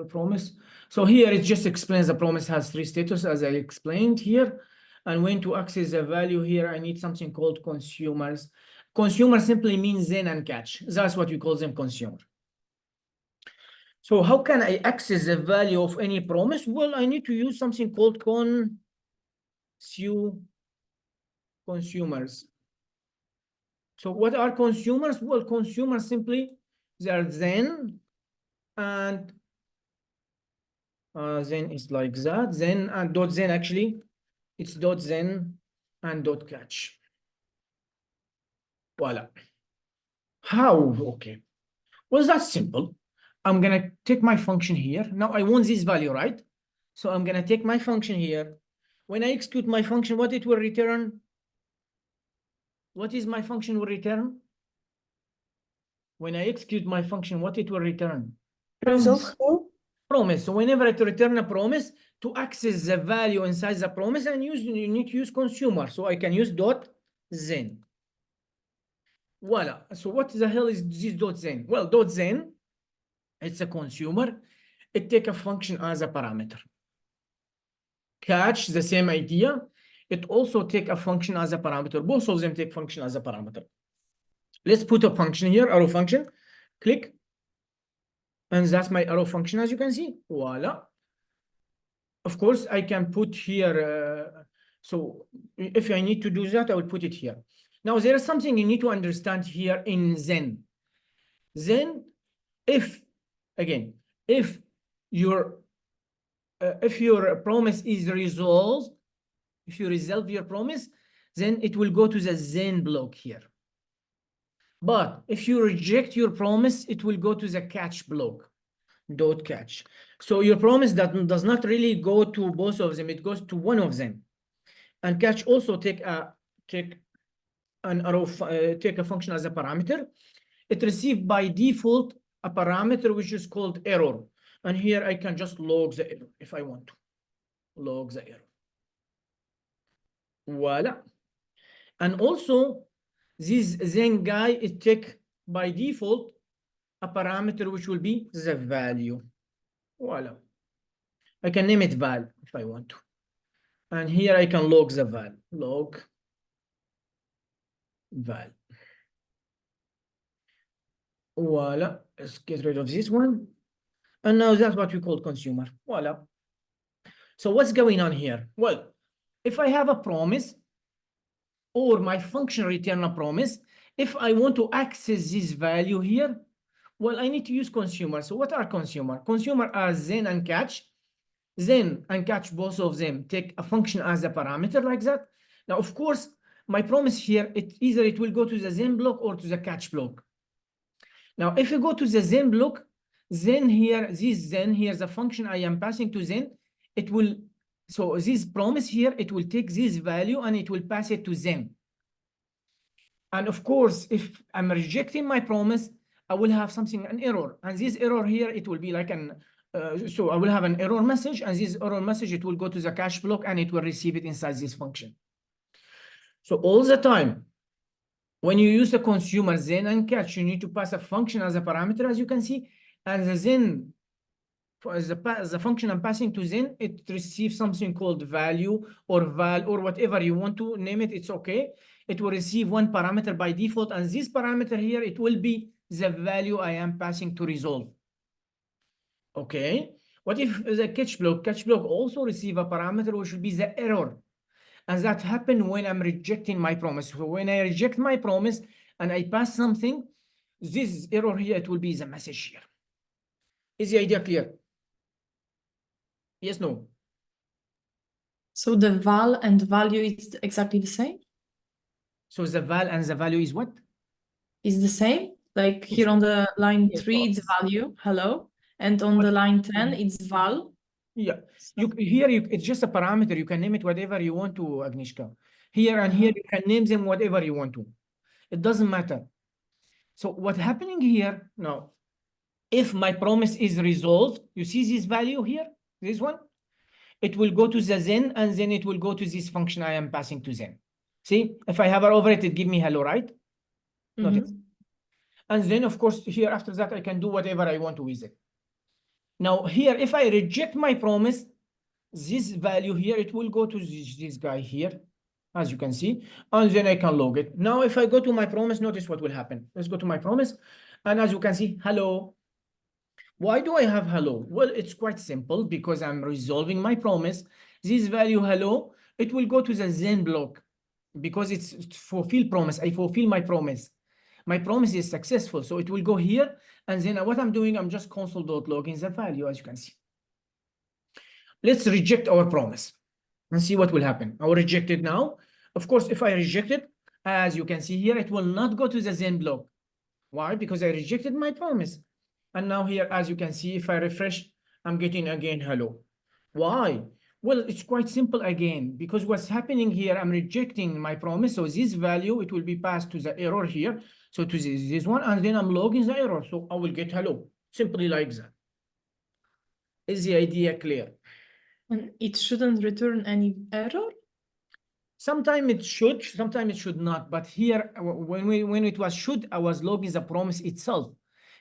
promise. So here it just explains the promise has 3 status, as I explained here. And when to access the value here, I need something called consumers. Consumer simply means then and catch. That's what we call them, consumer. So how can I access the value of any promise? Well, I need to use something called consumers. So what are consumers? Well, consumers simply, they are then, and then is like that, then and dot then, actually it's dot then and dot catch. Voila. How? Okay, well, that's simple. I'm gonna take my function here. Now I want this value, right? So I'm gonna take my function here. When I execute my function, what it will return? What is my function will return? When I execute my function, what it will return? Result true. Promise. So whenever I return a promise, to access the value inside the promise, and you need to use consumer. So I can use dot then. Voila. So what the hell is this dot then? Well, dot then, it's a consumer. It take a function as a parameter. Catch, the same idea. It also take a function as a parameter. Both of them take function as a parameter. Let's put a function here, arrow function. Click. And that's my arrow function, as you can see. Voila. Of course, I can put here. So if I need to do that, I will put it here. Now, there is something you need to understand here in then. Then, if your promise is resolved, if you resolve your promise, then it will go to the then block here. But if you reject your promise, it will go to the catch block, dot catch. So your promise that does not really go to both of them, it goes to one of them. And catch also take an arrow, take a function as a parameter. It receives by default a parameter which is called error. And here I can just log the error if I want to. Log the error. Voila. And also, this then guy, it take by default a parameter which will be the value. Voila. I can name it val if I want to. And here I can log the val. Log val. Voila. Let's get rid of this one. And now that's what we call consumer. Voila. So what's going on here? Well, if I have a promise, or my function return a promise, if I want to access this value here, well, I need to use consumer. So what are consumer? Consumer are then and catch. Then and catch, both of them take a function as a parameter like that. Now, of course, my promise here, either it will go to the then block or to the catch block. Now, if you go to the then block, then here, the function I am passing to then, it will, so this promise here, it will take this value and it will pass it to then. And of course, if I'm rejecting my promise, I will have something, an error. And this error here, it will be like so I will have an error message, and this error message, it will go to the cache block and it will receive it inside this function. So all the time, when you use the consumer then and catch, you need to pass a function as a parameter, as you can see, and the then, for the function I'm passing to then, it receives something called value or val or whatever you want to name it, it's okay. It will receive one parameter by default, and this parameter here, it will be the value I am passing to resolve. Okay, what if the catch block also receive a parameter which will be the error? And that happens when I'm rejecting my promise. So when I reject my promise and I pass something, this error here, it will be the message here. Is the idea clear? Yes, no? So the val and value is exactly the same? So the val and the value is what? Is the same? Like here on the line Yes, 3, it's value, hello. And on the line 10, it's val. Yeah, it's just a parameter. You can name it whatever you want to, Agnieszka. Here and here, you can name them whatever you want to. It doesn't matter. So what's happening here now, if my promise is resolved, you see this value here, this one, it will go to the then, and then it will go to this function I am passing to then. See, if I hover over it, it give me hello, right? Notice. And then, of course, here after that, I can do whatever I want to with it. Now here, if I reject my promise, this value here, it will go to this guy here, as you can see, and then I can log it. Now, if I go to my promise, notice what will happen. Let's go to my promise. And as you can see, hello. Why do I have hello? Well, it's quite simple because I'm resolving my promise. This value hello, it will go to the then block because it's fulfill promise. I fulfill my promise. My promise is successful. So it will go here. And then what I'm doing, I'm just console.logging the value, as you can see. Let's reject our promise and see what will happen. I will reject it now. Of course, if I reject it, as you can see here, it will not go to the then block. Why? Because I rejected my promise. And now here, as you can see, if I refresh, I'm getting again hello. Why? Well, it's quite simple again, because what's happening here, I'm rejecting my promise. So this value, it will be passed to the error here. So to this one, and then I'm logging the error. So I will get hello, simply like that. Is the idea clear? And it shouldn't return any error? Sometimes it should, sometimes it should not. But here, when it was should, I was logging the promise itself.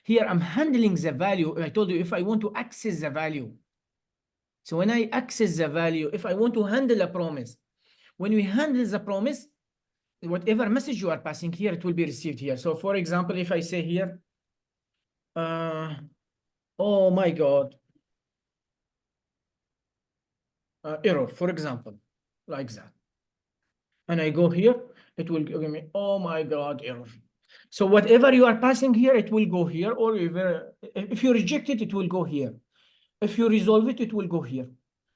Here, I'm handling the value. I told you if I want to access the value. So when I access the value, if I want to handle a promise, when we handle the promise, whatever message you are passing here, it will be received here. So for example, if I say here, oh my God, error, for example, like that. And I go here, it will give me, oh my God, error. So whatever you are passing here, it will go here, or if you reject it, it will go here. If you resolve it, it will go here.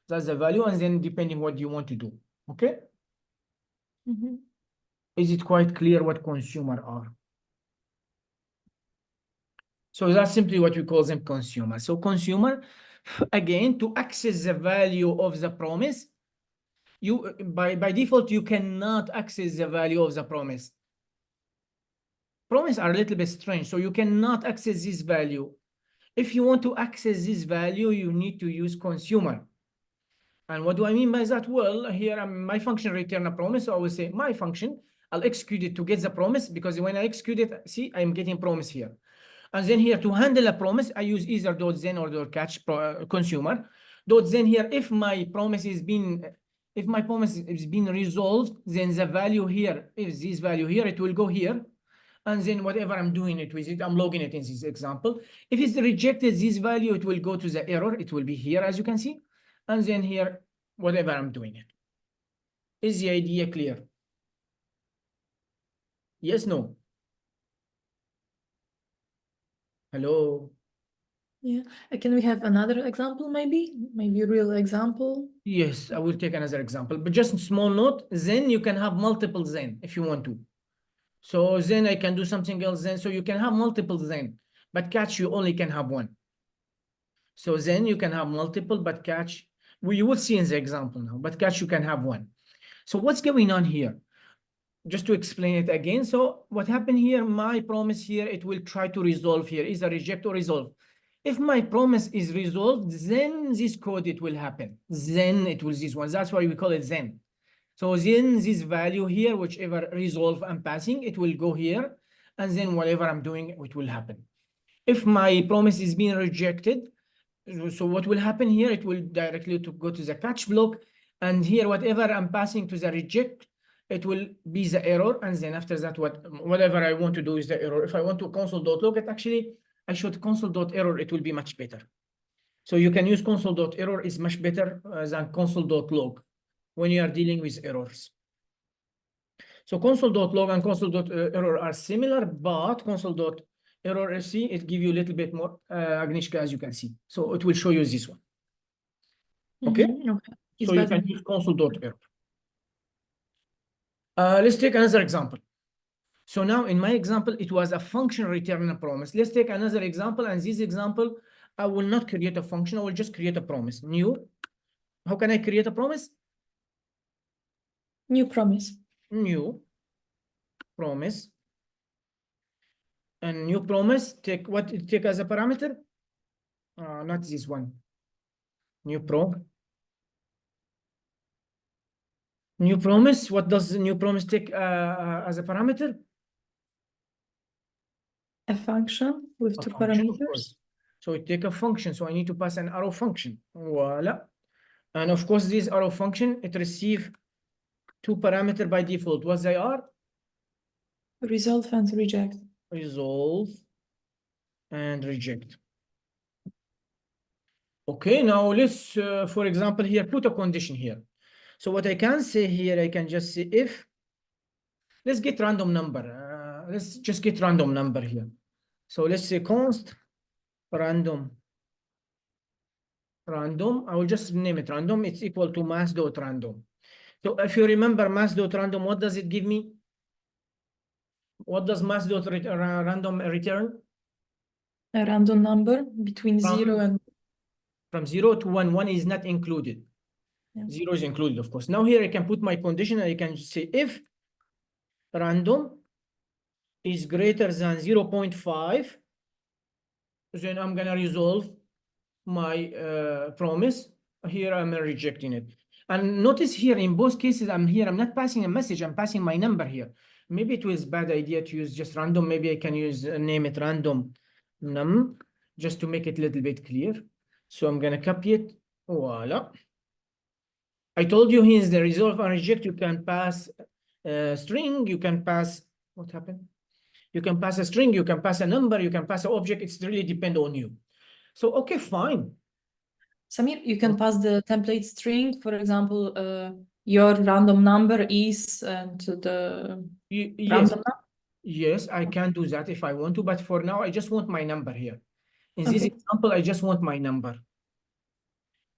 That's the value, and then depending what you want to do, okay? Is it quite clear what consumer are? So that's simply what we call them consumer. So consumer, again, to access the value of the promise, you by default, you cannot access the value of the promise. Promises are a little bit strange, so you cannot access this value. If you want to access this value, you need to use consumer. And what do I mean by that? Well, here my function return a promise. So I will say my function, I'll execute it to get the promise, because when I execute it, see, I'm getting promise here. And then here to handle a promise, I use either .then or .catch consumer. .then here, if my promise is being resolved, then the value here, if this value here, it will go here. And then whatever I'm doing it with it, I'm logging it in this example. If it's rejected, this value, it will go to the error. It will be here, as you can see. And then here, whatever I'm doing it. Is the idea clear? Yes, no? Hello? Yeah. Can we have another example, maybe? Maybe a real example? Yes, I will take another example. But just a small note, then you can have multiple then if you want to. So then I can do something else then. So you can have multiple then, but catch you only can have one. So then you can have multiple, but catch, you will see in the example now, but catch you can have one. So what's going on here? just to explain it again. So what happened here, my promise here, it will try to resolve here, is a reject or resolve. If my promise is resolved, then this code, it will happen. Then it will this one. That's why we call it then. So then this value here, whichever resolve I'm passing, it will go here. And then whatever I'm doing, it will happen. If my promise is being rejected, so what will happen here, it will directly to go to the catch block. And here, whatever I'm passing to the reject, it will be the error. And then after that, whatever I want to do is the error. If I want to console.log it, actually, I should console.error, it will be much better. So you can use console.error is much better than console.log when you are dealing with errors. So console.log and console.error are similar, but console.error, see, it gives you a little bit more, Agnieszka, as you can see. So it will show you this one. Okay? Okay. It's So you better. can use console.error. Let's take another example. So now in my example, it was a function return a promise. Let's take another example. And this example, I will not create a function. I will just create a promise. New. How can I create a promise? New promise. New promise. And new promise, take what it take as a parameter? Not this one. New promise. What does the new promise take as a parameter? A function with A two function, of parameters. course. So it take a function. So I need to pass an arrow function. Voila. And of course, this arrow function, it receive two parameter by default. What they are? Resolve and reject. Resolve and reject. Okay, now let's, for example, here, put a condition here. So what I can say here, I can just say if, let's get random number. Let's just get random number here. So let's say const random. I will just name it random. It's equal to mass.random. So if you remember mass.random, what does it give me? What does mass.random return? A random number between 0 and From 0 to 1, 1 is not included. Yeah. 0 is included, of course. Now here I can put my condition and I can say if random is greater than 0.5, then I'm gonna resolve my promise. Here I'm rejecting it. And notice here in both cases, I'm not passing a message, I'm passing my number here. Maybe it was a bad idea to use just random. Maybe I can use name it random num just to make it a little bit clear. So I'm gonna copy it. Voila. I told you here is the resolve and reject. You can pass a string, you can pass, what happened? You can pass a string, you can pass a number, you can pass an object. It's really depend on you. So, okay, fine. Samir, you can pass the template string, for example, your random number is and the Yes, random number. yes, I can do that if I want to, but for now, I just want my number here. In this Okay. example, I just want my number.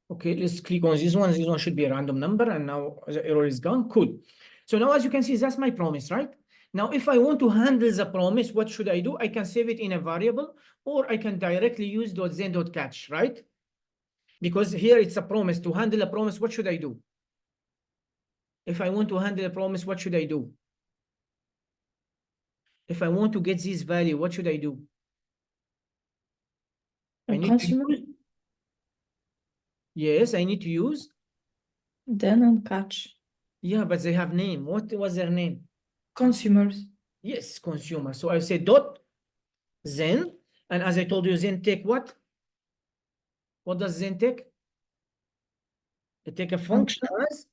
Okay, let's click on this one. This one should be a random number, and now the error is gone. Cool. So now, as you can see, that's my promise, right? Now, if I want to handle the promise, what should I do? I can save it in a variable, or I can directly use .zen.catch, right? Because here it's a promise. To handle a promise, what should I do? If I want to handle a promise, what should I do? If I want to get this value, what should I do? I And need consumer, to use, yes, I need to use. then and catch. Yeah, but they have name. What was their name? Consumers. Yes, consumer. So I say dot then, and as I told you, then take what? What does then take? It take a function as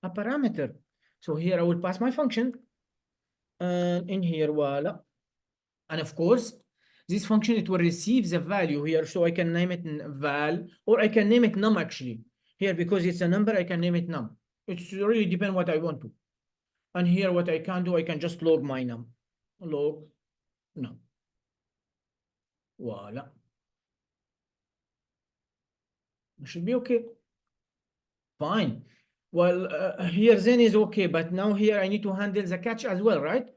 a parameter. So here I will pass my function, and in here, voila. And of course, this function, it will receive the value here. So I can name it val, or I can name it num actually. Here, because it's a number, I can name it num. It's really depend what I want to. And here, what I can do, I can just log my num. Log num. Voila. It should be okay. Fine. Well, here then is okay, but now here I need to handle the catch as well, right?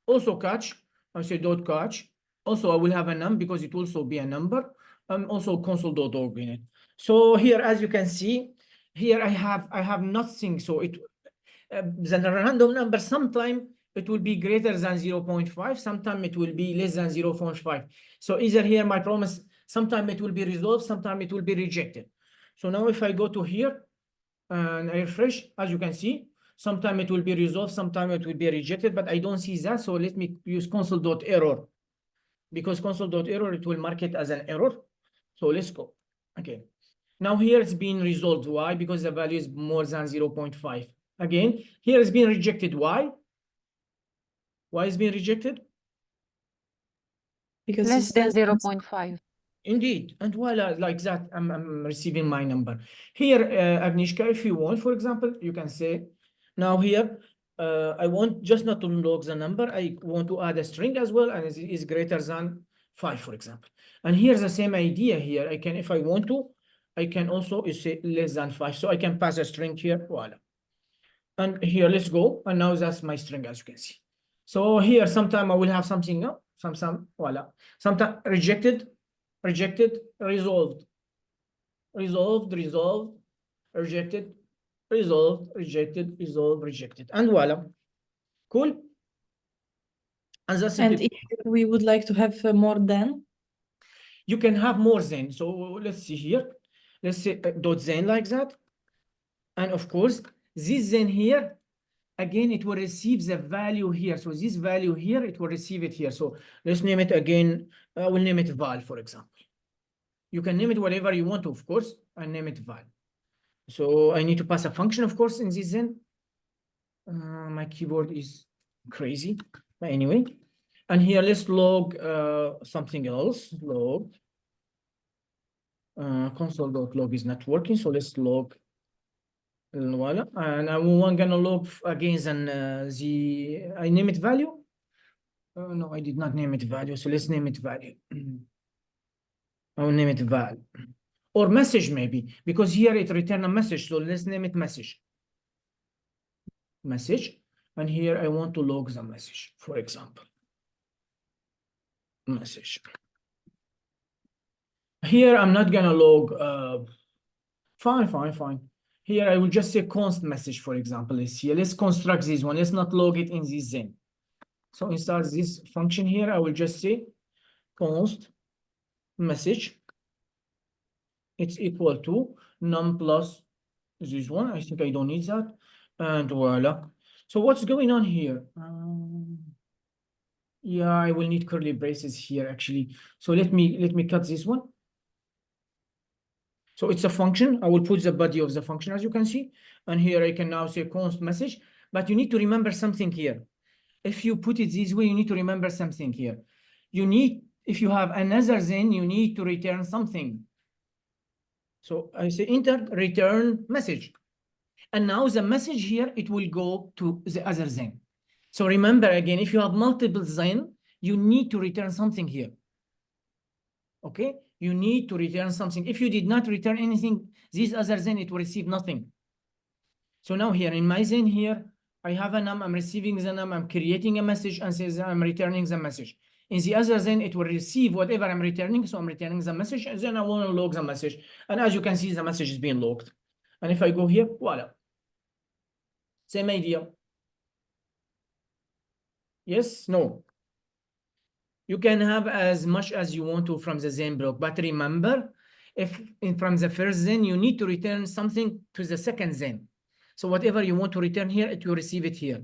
Also catch, I say dot catch. Also, I will have a num because it will also be a number. Also console.log in it. So here, as you can see, here I have nothing. So the random number, sometime it will be greater than 0.5, sometime it will be less than 0.5. So either here, my promise, sometime it will be resolved, sometime it will be rejected. So now if I go to here and I refresh, as you can see, sometime it will be resolved, sometime it will be rejected, but I don't see that. So let me use console.error, because console.error, it will mark it as an error. So let's go. Okay. Now here it's been resolved. Why? Because the value is more than 0.5. Again, here it's been rejected. Why? Why is being rejected? Because Less it than says 0.5. Indeed. And voila, like that, I'm receiving my number. Here, Agnieszka, if you want, for example, you can say, now here, I want just not to log the number. I want to add a string as well, and it is greater than 5, for example. And here's the same idea here. I can, if I want to, I can also say less than 5. So I can pass a string here, voila. And here, let's go. And now that's my string, as you can see. So here, sometime I will have something, no? Some, voila. Sometime rejected, resolved, rejected, resolved, rejected, resolved, rejected. And voila. Cool. And that's And it. if we would like to have more than, You can have more than. So let's see here. Let's say dot then like that. And of course, this then here, again, it will receive the value here. So this value here, it will receive it here. So let's name it again. We'll name it val, for example. You can name it whatever you want to, of course, and name it val. So I need to pass a function, of course, in this then. My keyboard is crazy. But anyway, and here let's log something else. Log. Console.log is not working, so let's log. Voila. And I'm gonna log again the I name it value. No, I did not name it value. So let's name it value. I will name it val. Or message maybe, because here it return a message. So let's name it message. Message. And here I want to log the message, for example. Message. Here I'm not gonna log fine. Here I will just say const message, for example. Let's construct this one. Let's not log it in this then. So inside this function here, I will just say const message. It's equal to num plus this one. I think I don't need that. And voila. So what's going on here? Yeah, I will need curly braces here actually. So let me cut this one. So it's a function. I will put the body of the function, as you can see. And here I can now say const message. But you need to remember something here. If you put it this way, you need to remember something here. You need, if you have another then, you need to return something. So I say enter return message. And now the message here, it will go to the other then. So remember again, if you have multiple then, you need to return something here. Okay, you need to return something. If you did not return anything, this other then it will receive nothing. So now here in my then here, I have a num, I'm receiving the num, I'm creating a message and says I'm returning the message. In the other then it will receive whatever I'm returning. So I'm returning the message and then I want to log the message. And as you can see, the message is being logged. And if I go here, voila. Same idea. Yes, no. You can have as much as you want to from the then block, but remember, if from the first then, you need to return something to the second then. So whatever you want to return here, it will receive it here.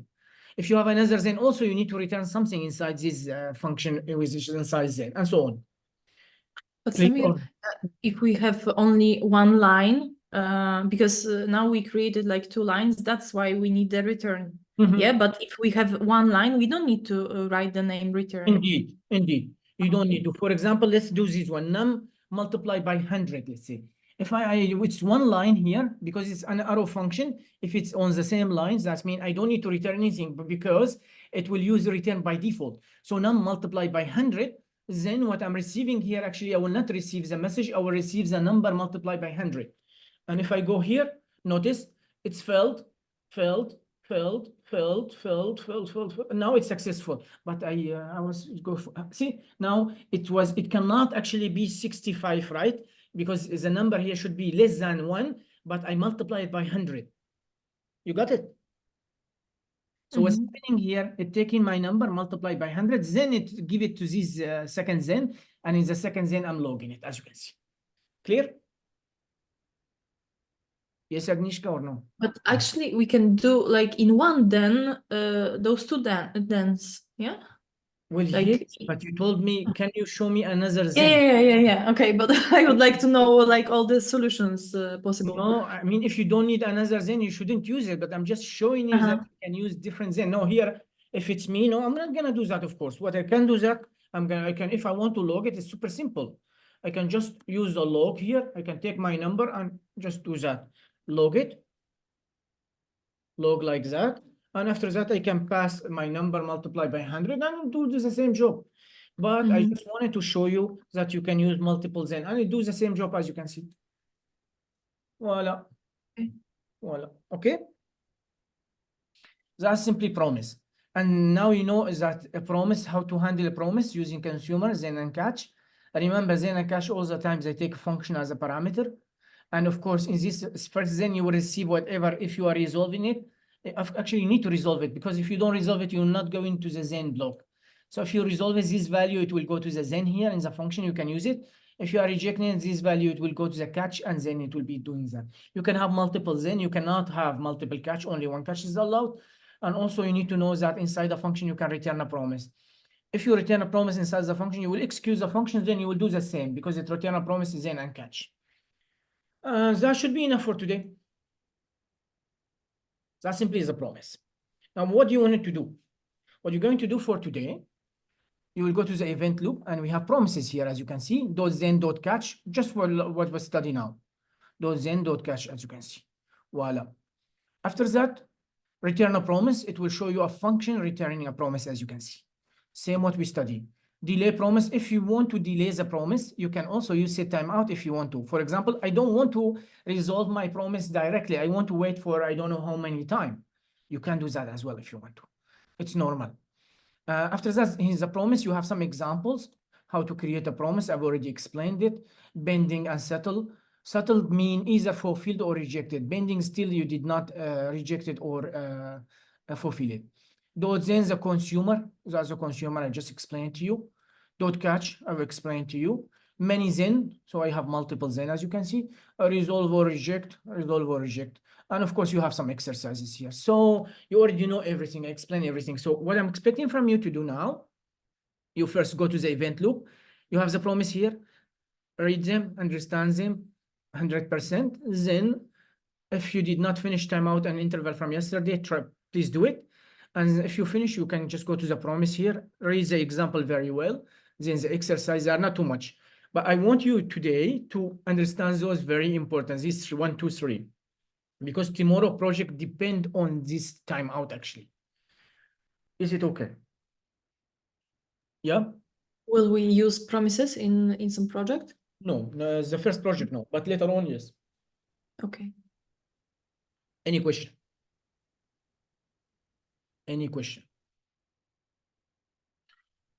If you have another then, also you need to return something inside this function, which is inside then, and so on. but Click Samir, on. if we have only one line, because now we created like 2 lines, that's why we need the return. Mhm. Yeah, but if we have one line, we don't need to write the name return. Indeed. You don't need to. For example, let's do this one. Num multiplied by 100, let's say. If it's one line here, because it's an arrow function, if it's on the same lines, that means I don't need to return anything, but because it will use return by default. So num multiplied by 100, then what I'm receiving here, actually, I will not receive the message. I will receive the number multiplied by 100. And if I go here, notice it's failed. Now it's successful, but I was go for, see, now it cannot actually be 65, right? Because the number here should be less than 1, but I multiply it by 100. You got it? So what's Mhm. happening here, it taking my number, multiply by 100, then it give it to this second zen, and in the second zen, I'm logging it, as you can see. Clear? Yes, Agnieszka, or no? But actually, we can do like in one then those two thens, yeah? Well, Like- yes, but you told me, can you show me another Yeah, zen? yeah. Okay, but I would like to know like all the solutions possible. No, I mean, if you don't need another zen, you shouldn't use it, but I'm just showing you that Uh-huh. you can use different zen. No, here, if it's me, no, I'm not gonna do that, of course. What I can do that, if I want to log it, it's super simple. I can just use the log here. I can take my number and just do that. Log it. Log like that. And after that, I can pass my number multiplied by 100 and do the same job. But I Mhm. just wanted to show you that you can use multiple zen and it do the same job as you can see. Voila. Okay. Voila. Okay. That's simply promise. And now you know that a promise, how to handle a promise using consumer, zen and catch. Remember, zen and catch all the time, they take a function as a parameter. And of course, in this first zen, you will receive whatever if you are resolving it. Actually, you need to resolve it because if you don't resolve it, you're not going to the zen block. So if you resolve this value, it will go to the zen here in the function, you can use it. If you are rejecting this value, it will go to the catch and then it will be doing that. You can have multiple zen, you cannot have multiple catch, only one catch is allowed. And also you need to know that inside the function, you can return a promise. If you return a promise inside the function, you will execute the function, then you will do the same because it return a promise is zen and catch. That should be enough for today. That simply is a promise. Now, what do you want to do? What you're going to do for today, you will go to the event loop and we have promises here, as you can see, .zen.catch, just for what we study now. .zen.catch, as you can see. Voila. After that, return a promise. It will show you a function returning a promise, as you can see. Same what we studied. Delay promise. If you want to delay the promise, you can also use set timeout if you want to. For example, I don't want to resolve my promise directly. I want to wait for I don't know how many time. You can do that as well if you want to. It's normal. After that, in the promise, you have some examples how to create a promise. I've already explained it. Bending and settle. Settled mean either fulfilled or rejected. Bending still you did not reject it or fulfill it. Then the consumer, that's the consumer I just explained to you. Catch, I've explained to you. Many zen, so I have multiple zen as you can see. Resolve or reject, resolve or reject. And of course you have some exercises here. So you already know everything, I explain everything. So what I'm expecting from you to do now, you first go to the event loop. You have the promise here, read them, understand them 100%. Then if you did not finish timeout and interval from yesterday, please do it. And if you finish, you can just go to the promise here, read the example very well. Then the exercises are not too much. But I want you today to understand those very important, these 1, 2, 3. Because tomorrow project depend on this timeout actually. Is it okay? Yeah? Will we use promises in some project? No, the first project, no. But later on, yes. Okay. Any question? Any question?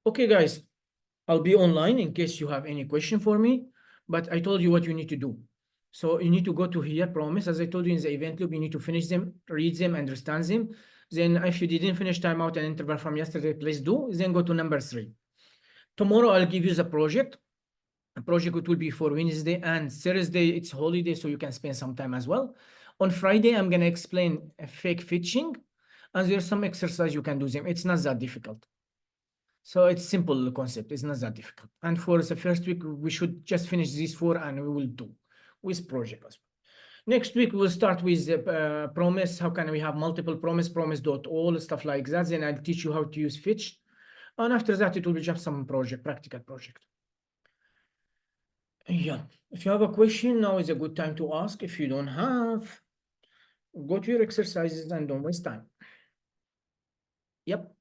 Okay, guys, I'll be online in case you have any question for me, but I told you what you need to do. So you need to go to here, promise, as I told you in the event loop, you need to finish them, read them, understand them. Then if you didn't finish timeout and interval from yesterday, please do. Then go to number 3. Tomorrow, I'll give you the project. A project it will be for Wednesday and Thursday, it's holiday, so you can spend some time as well. On Friday, I'm gonna explain fake fetching, and there's some exercise you can do them. It's not that difficult. So it's simple concept, it's not that difficult. And for the first week, we should just finish these 4 and we will do with project as well. Next week, we'll start with the promise. How can we have multiple promise.all, stuff like that. Then I'll teach you how to use fetch. And after that, it will be just some project, practical project. Yeah, if you have a question, now is a good time to ask. If you don't have, go to your exercises and don't waste time. Yep.